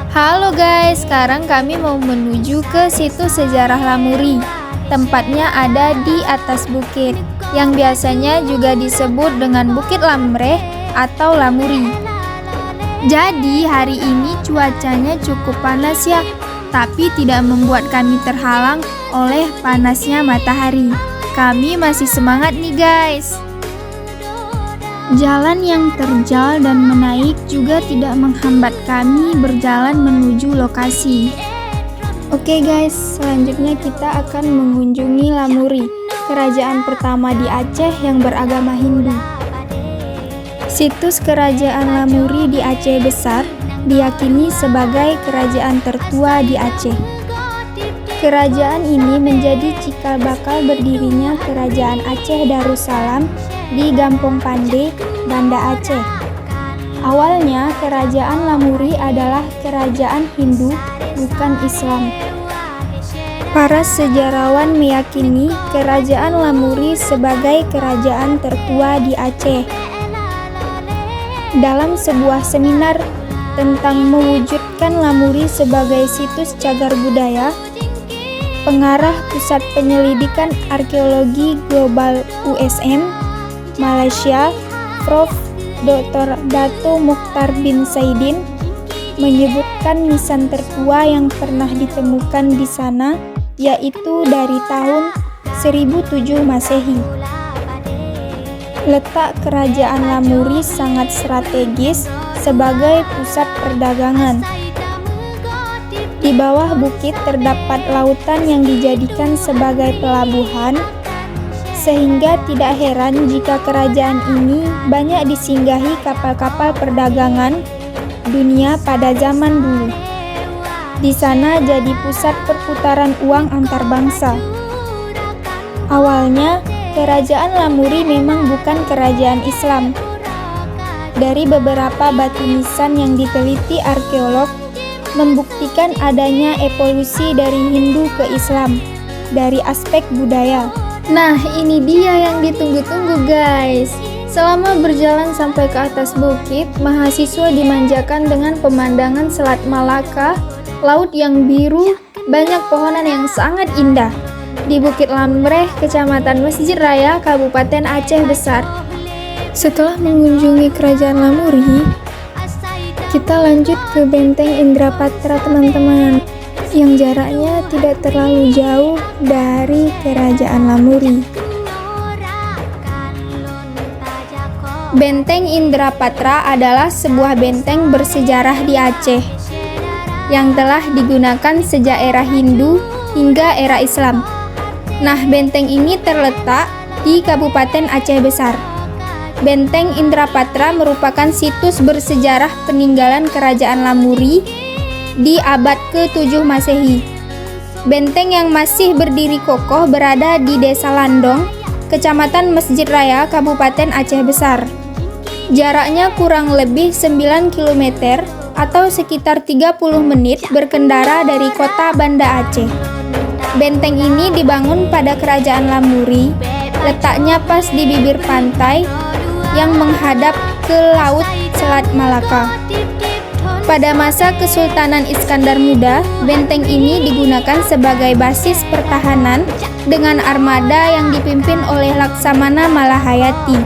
Halo guys, sekarang kami mau menuju ke situs sejarah Lamuri. Tempatnya ada di atas bukit, yang biasanya juga disebut dengan Bukit Lamreh atau Lamuri. Jadi hari ini cuacanya cukup panas ya, tapi tidak membuat kami terhalang oleh panasnya matahari. Kami masih semangat nih guys. Jalan yang terjal dan menaik juga tidak menghambat kami berjalan menuju lokasi. Oke guys, selanjutnya kita akan mengunjungi Lamuri, kerajaan pertama di Aceh yang beragama Hindu. Situs kerajaan Lamuri di Aceh Besar diyakini sebagai kerajaan tertua di Aceh. Kerajaan ini menjadi cikal bakal berdirinya Kerajaan Aceh Darussalam di Gampong Pande, Banda Aceh. Awalnya kerajaan Lamuri adalah kerajaan Hindu, bukan Islam. Para sejarawan meyakini kerajaan Lamuri sebagai kerajaan tertua di Aceh. Dalam sebuah seminar tentang mewujudkan Lamuri sebagai situs cagar budaya, pengarah Pusat Penyelidikan Arkeologi Global USM Malaysia, Prof. Dr. Dato Mokhtar bin Saidin, menyebutkan nisan tertua yang pernah ditemukan di sana, yaitu dari tahun 1007 Masehi. Letak kerajaan Lamuri sangat strategis sebagai pusat perdagangan. Di bawah bukit terdapat lautan yang dijadikan sebagai pelabuhan, sehingga tidak heran jika kerajaan ini banyak disinggahi kapal-kapal perdagangan dunia pada zaman dulu. Di sana jadi pusat perputaran uang antar bangsa. Awalnya, kerajaan Lamuri memang bukan kerajaan Islam. Dari beberapa batu nisan yang diteliti arkeolog, membuktikan adanya evolusi dari Hindu ke Islam dari aspek budaya. Nah, ini dia yang ditunggu-tunggu guys. Selama berjalan sampai ke atas bukit, mahasiswa dimanjakan dengan pemandangan Selat Malaka, laut yang biru, banyak pohonan yang sangat indah. Di Bukit Lamreh, Kecamatan Mesjid Raya, Kabupaten Aceh Besar. Setelah mengunjungi kerajaan Lamuri, kita lanjut ke Benteng Indrapatra teman-teman, yang jaraknya tidak terlalu jauh dari kerajaan Lamuri. Benteng Indrapatra adalah sebuah benteng bersejarah di Aceh yang telah digunakan sejak era Hindu hingga era Islam. Nah, benteng ini terletak di Kabupaten Aceh Besar. Benteng Indrapatra merupakan situs bersejarah peninggalan kerajaan Lamuri di abad ke-7 Masehi. Benteng yang masih berdiri kokoh berada di Desa Landong, Kecamatan Mesjid Raya, Kabupaten Aceh Besar. Jaraknya kurang lebih 9 km atau sekitar 30 menit berkendara dari kota Banda Aceh. Benteng ini dibangun pada kerajaan Lamuri, letaknya pas di bibir pantai yang menghadap ke laut Selat Malaka. Pada masa Kesultanan Iskandar Muda, benteng ini digunakan sebagai basis pertahanan dengan armada yang dipimpin oleh Laksamana Malahayati.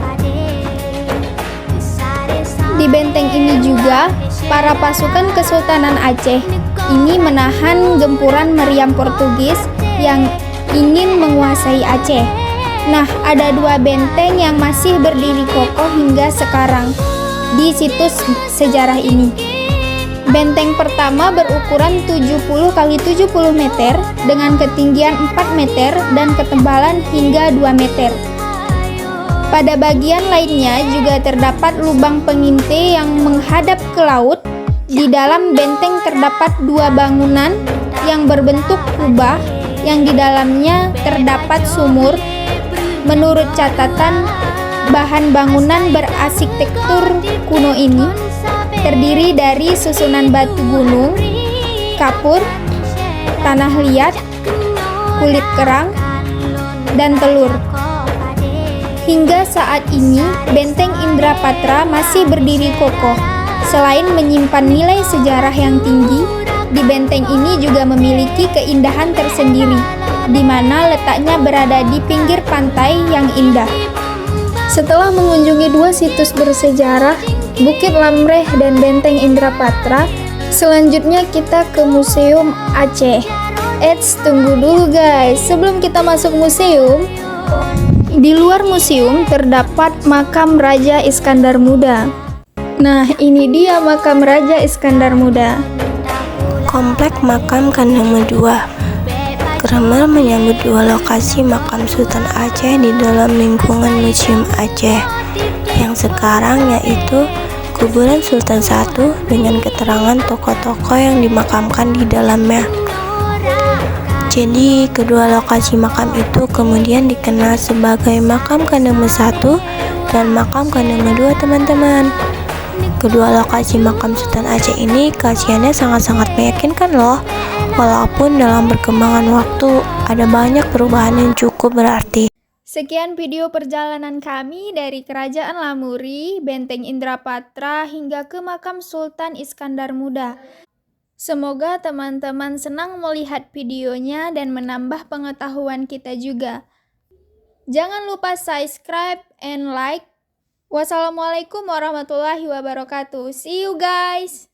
Di benteng ini juga, para pasukan Kesultanan Aceh ini menahan gempuran meriam Portugis yang ingin menguasai Aceh. Nah, ada dua benteng yang masih berdiri kokoh hingga sekarang di situs sejarah ini. Benteng pertama berukuran 70 x 70 meter dengan ketinggian 4 meter dan ketebalan hingga 2 meter. Pada bagian lainnya juga terdapat lubang pengintai yang menghadap ke laut. Di dalam benteng terdapat dua bangunan yang berbentuk kubah yang di dalamnya terdapat sumur. Menurut catatan, bahan bangunan berarsitektur kuno ini terdiri dari susunan batu gunung, kapur, tanah liat, kulit kerang, dan telur. Hingga saat ini, Benteng Indrapatra masih berdiri kokoh, Selain menyimpan nilai sejarah yang tinggi, di benteng ini juga memiliki keindahan tersendiri, di mana letaknya berada di pinggir pantai yang indah. Setelah mengunjungi dua situs bersejarah, Bukit Lamreh dan Benteng Indrapatra, selanjutnya kita ke Museum Aceh. Eits, tunggu dulu guys, sebelum kita masuk museum, di luar museum terdapat makam Raja Iskandar Muda. Nah, ini dia makam Raja Iskandar Muda. Komplek makam Kandang Medua. Kremer menyambut dua lokasi makam Sultan Aceh di dalam lingkungan Museum Aceh, yang sekarang yaitu kuburan Sultan I dengan keterangan tokoh-tokoh yang dimakamkan di dalamnya. Jadi, kedua lokasi makam itu kemudian dikenal sebagai makam Kandang I dan makam Kandang II, teman-teman. Kedua lokasi makam Sultan Aceh ini kajiannya sangat-sangat meyakinkan loh. Walaupun dalam perkembangan waktu ada banyak perubahan yang cukup berarti. Sekian video perjalanan kami dari Kerajaan Lamuri, Benteng Indrapatra hingga ke makam Sultan Iskandar Muda. Semoga teman-teman senang melihat videonya dan menambah pengetahuan kita juga. Jangan lupa subscribe and like. Wassalamualaikum warahmatullahi wabarakatuh. See you guys.